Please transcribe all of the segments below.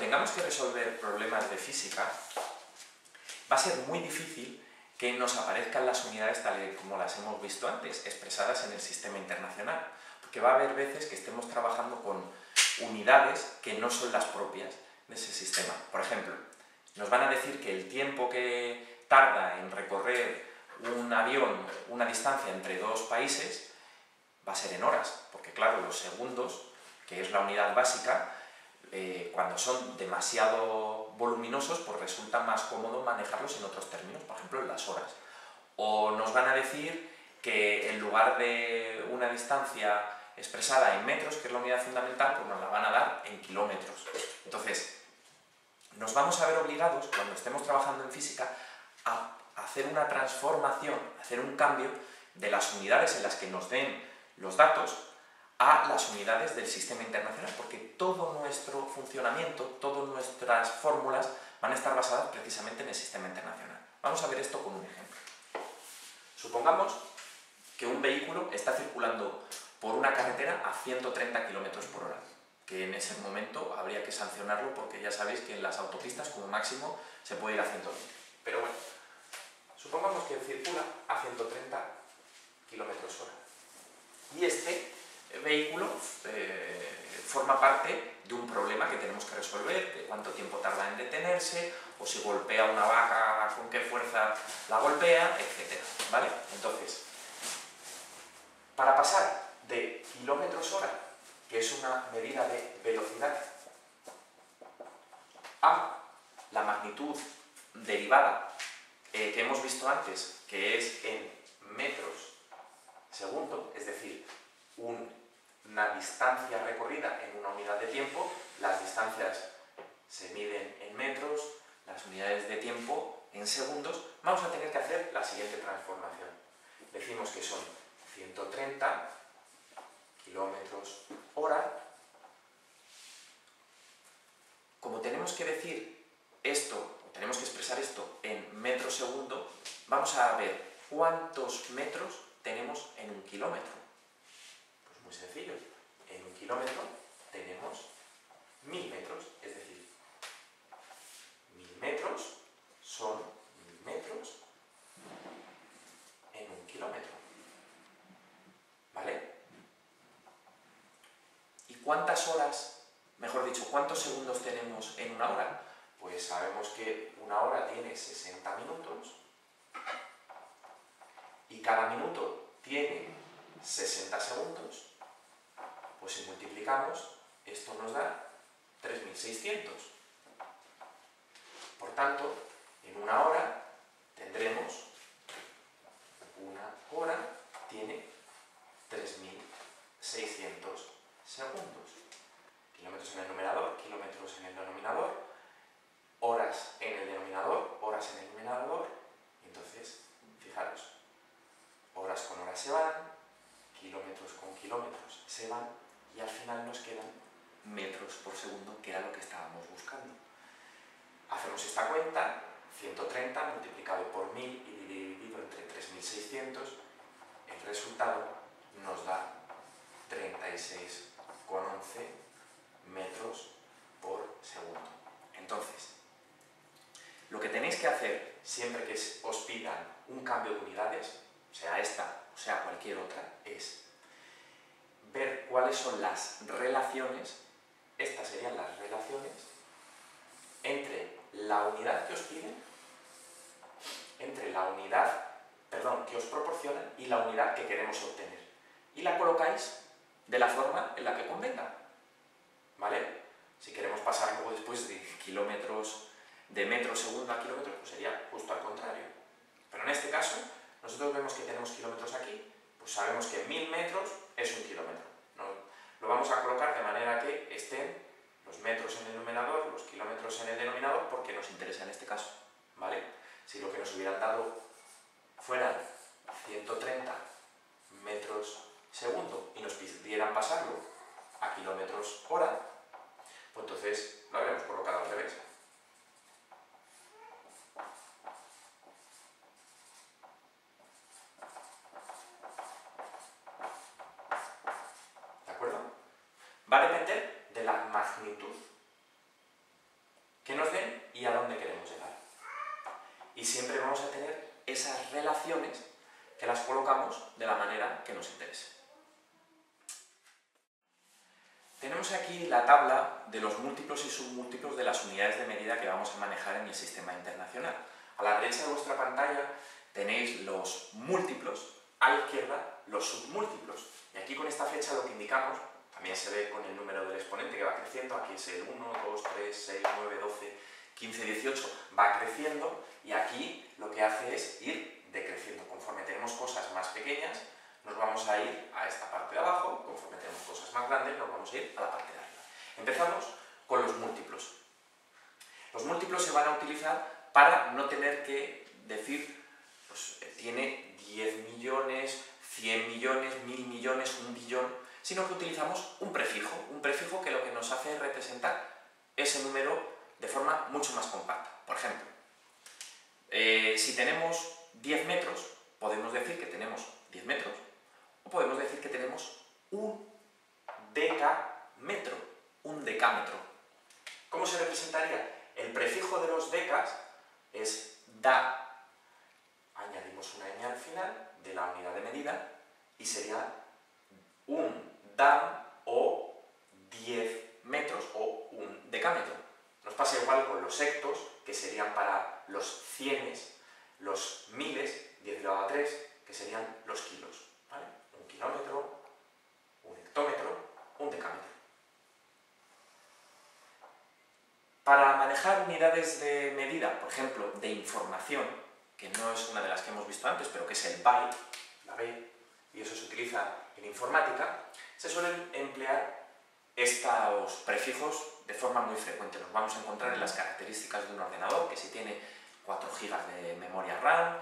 tengamos que resolver problemas de física, va a ser muy difícil que nos aparezcan las unidades tal y como las hemos visto antes, expresadas en el sistema internacional. Porque va a haber veces que estemos trabajando con unidades que no son las propias de ese sistema. Por ejemplo, nos van a decir que el tiempo que tarda en recorrer un avión una distancia entre dos países va a ser en horas, porque claro, los segundos, que es la unidad básica, cuando son demasiado voluminosos, pues resulta más cómodo manejarlos en otros términos, por ejemplo en las horas. O nos van a decir que en lugar de una distancia expresada en metros, que es la unidad fundamental, pues nos la van a dar en kilómetros. Entonces, nos vamos a ver obligados, cuando estemos trabajando en física, a hacer una transformación, a hacer un cambio de las unidades en las que nos den los datos a las unidades del sistema internacional, porque todo nuestro funcionamiento, todas nuestras fórmulas van a estar basadas precisamente en el sistema internacional. Vamos a ver esto con un ejemplo. Supongamos que un vehículo está circulando por una carretera a 130 km por hora, que en ese momento habría que sancionarlo porque ya sabéis que en las autopistas como máximo se puede ir a 120. Pero bueno, supongamos que circula a 130 km hora. Y este vehículo forma parte de un problema que tenemos que resolver, de cuánto tiempo tarda en detenerse, o si golpea una vaca, con qué fuerza la golpea, etc. ¿Vale? Entonces, para pasar de kilómetros hora, que es una medida de velocidad, a la magnitud derivada que hemos visto antes, que es en metros segundo, es decir, una distancia recorrida en una unidad de tiempo, las distancias se miden en metros, las unidades de tiempo en segundos, vamos a tener que hacer la siguiente transformación. Decimos que son 130 kilómetros hora. Como tenemos que decir esto, o tenemos que expresar esto en metros segundo, vamos a ver cuántos metros tenemos en un kilómetro. Pues muy sencillo. En un kilómetro tenemos 1000 metros, es decir, 1000 metros son 1000 metros en un kilómetro. ¿Vale? ¿Y cuántas horas, mejor dicho, cuántos segundos tenemos en una hora? Pues sabemos que una hora tiene 60 minutos y cada minuto tiene 60 segundos. Pues si multiplicamos, esto nos da 3600. Por tanto, en una hora tendremos, una hora tiene 3600 segundos. Kilómetros en el numerador, kilómetros en el denominador, horas en el denominador, horas en el numerador. Entonces, fijaros, horas con horas se van, kilómetros con kilómetros se van, y al final nos quedan metros por segundo, que era lo que estábamos buscando. Hacemos esta cuenta, 130 multiplicado por 1000 y dividido entre 3600, el resultado nos da 36,11 metros por segundo. Entonces, lo que tenéis que hacer siempre que os pidan un cambio de unidades, sea esta o sea cualquier otra, es ver cuáles son las relaciones, estas serían las relaciones, entre la unidad que os piden, entre la unidad, que os proporcionan y la unidad que queremos obtener. Y la colocáis de la forma en la que convenga. ¿Vale? Si queremos pasar luego después de kilómetros, de metros segundo a kilómetros, pues sería justo al contrario. Pero en este caso, nosotros vemos que tenemos kilómetros aquí, pues sabemos que 1000 metros es un kilómetro. Lo vamos a colocar de manera que estén los metros en el numerador, los kilómetros en el denominador, porque nos interesa en este caso. ¿Vale? Si lo que nos hubieran dado fueran 130 metros segundo y nos pidieran pasarlo a kilómetros hora, pues entonces lo habríamos colocado al revés. ¿De acuerdo? Va a depender de la magnitud y a dónde queremos llegar. Y siempre vamos a tener esas relaciones que las colocamos de la manera que nos interese. Tenemos aquí la tabla de los múltiplos y submúltiplos de las unidades de medida que vamos a manejar en el sistema internacional. A la derecha de vuestra pantalla tenéis los múltiplos, a la izquierda los submúltiplos. Y aquí con esta flecha lo que indicamos, también se ve con el número del exponente que va creciendo, aquí es el 1, 2, 3, 6, 9, 12, 15, 18, va creciendo, y aquí lo que hace es ir decreciendo. Conforme tenemos cosas más pequeñas, nos vamos a ir a esta parte de abajo, conforme tenemos cosas más grandes, nos vamos a ir a la parte de arriba. Empezamos con los múltiplos. Los múltiplos se van a utilizar para no tener que decir, pues tiene 10 millones, 100 millones, 1000 millones, 1 billón, sino que utilizamos un prefijo que lo que nos hace es representar ese número de forma mucho más compacta. Por ejemplo, si tenemos 10 metros, podemos decir que tenemos 10 metros, o podemos decir que tenemos un decámetro, un decámetro. ¿Cómo se representaría? El prefijo de los decas es da, añadimos una ñ al final de la unidad de medida, y sería un dan o 10 metros o un decámetro. Nos pasa igual con los hectos, que serían para los cienes, los miles, 10 elevado a 3, que serían los kilos. ¿Vale? Un kilómetro, un hectómetro, un decámetro. Para manejar unidades de medida, por ejemplo, de información, que no es una de las que hemos visto antes, pero que es el byte, la B, y eso se utiliza en informática, se suelen emplear estos prefijos de forma muy frecuente. Los vamos a encontrar en las características de un ordenador, que si tiene 4 GB de memoria RAM,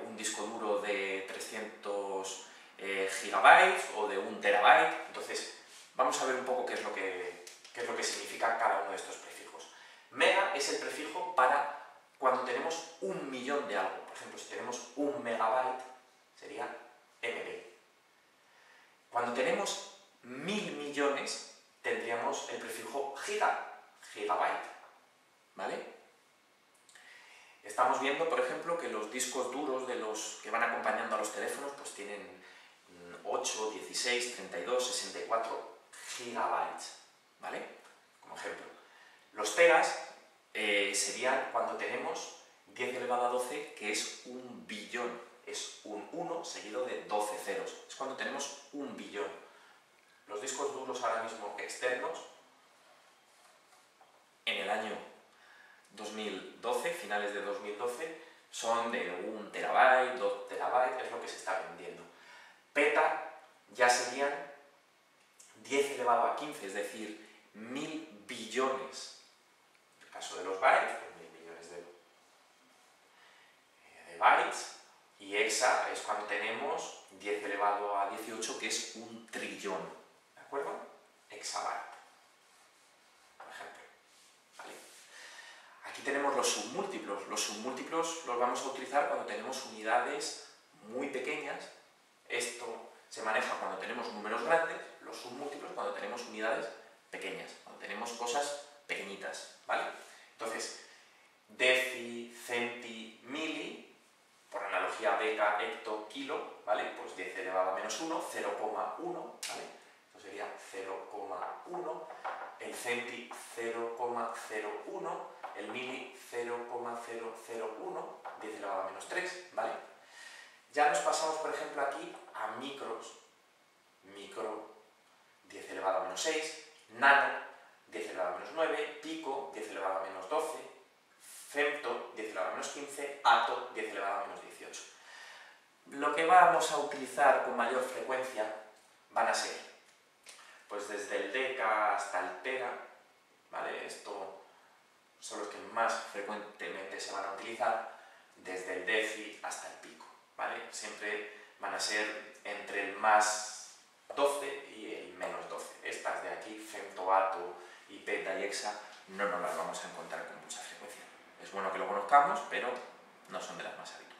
un disco duro de 300 GB o de 1 TB. Entonces, vamos a ver un poco qué es lo que significa cada uno de estos prefijos. Mega es el prefijo para cuando tenemos 1 millón de algo. Por ejemplo, si tenemos 1 megabyte, sería MB. Cuando tenemos 1000 millones, tendríamos el prefijo gigabyte. ¿Vale? Estamos viendo, por ejemplo, que los discos duros de los que van acompañando a los teléfonos pues tienen 8, 16, 32, 64 gigabytes. ¿Vale? Como ejemplo. Los teras serían cuando tenemos 10 elevado a 12, que es 1 billón. Es un 1 seguido de 12 ceros. Es cuando tenemos 1 billón. Los discos duros ahora mismo externos, en el año 2012, finales de 2012, son de 1 terabyte, 2 terabytes, es lo que se está vendiendo. Peta ya serían 10 elevado a 15, es decir, 1000 billones. En el caso de los bytes, pues 1000 millones de bytes. Y hexa es cuando tenemos 10 elevado a 18, que es 1 trillón. ¿De acuerdo? Exabyte, por ejemplo. ¿Vale? Aquí tenemos los submúltiplos. Los submúltiplos los vamos a utilizar cuando tenemos unidades muy pequeñas. Esto se maneja cuando tenemos números grandes, los submúltiplos cuando tenemos unidades pequeñas, cuando tenemos cosas pequeñitas. ¿Vale? Entonces, deci, centi, mili, por analogía deca, hecto, kilo, ¿vale? Pues 10 elevado a menos 1, 0,1, ¿vale? Esto sería 0,1, el centi 0,01, el mili 0,001, 10 elevado a menos 3, ¿vale? Ya nos pasamos, por ejemplo, aquí a micros, micro 10 elevado a menos 6, nano 10 elevado a menos 9, pico 10 elevado a menos 12, femto 10 elevado a menos 15, ato 10 elevado a menos 18. Lo que vamos a utilizar con mayor frecuencia van a ser, pues desde el deca hasta el tera, ¿vale? Esto son los que más frecuentemente se van a utilizar, desde el deci hasta el pico, ¿vale? Siempre van a ser entre el más 12 y el menos 12. Estas de aquí, femto, ato y peta y hexa, no nos las vamos a encontrar con mucha frecuencia. Es bueno que lo conozcamos, pero no son de las más habituales.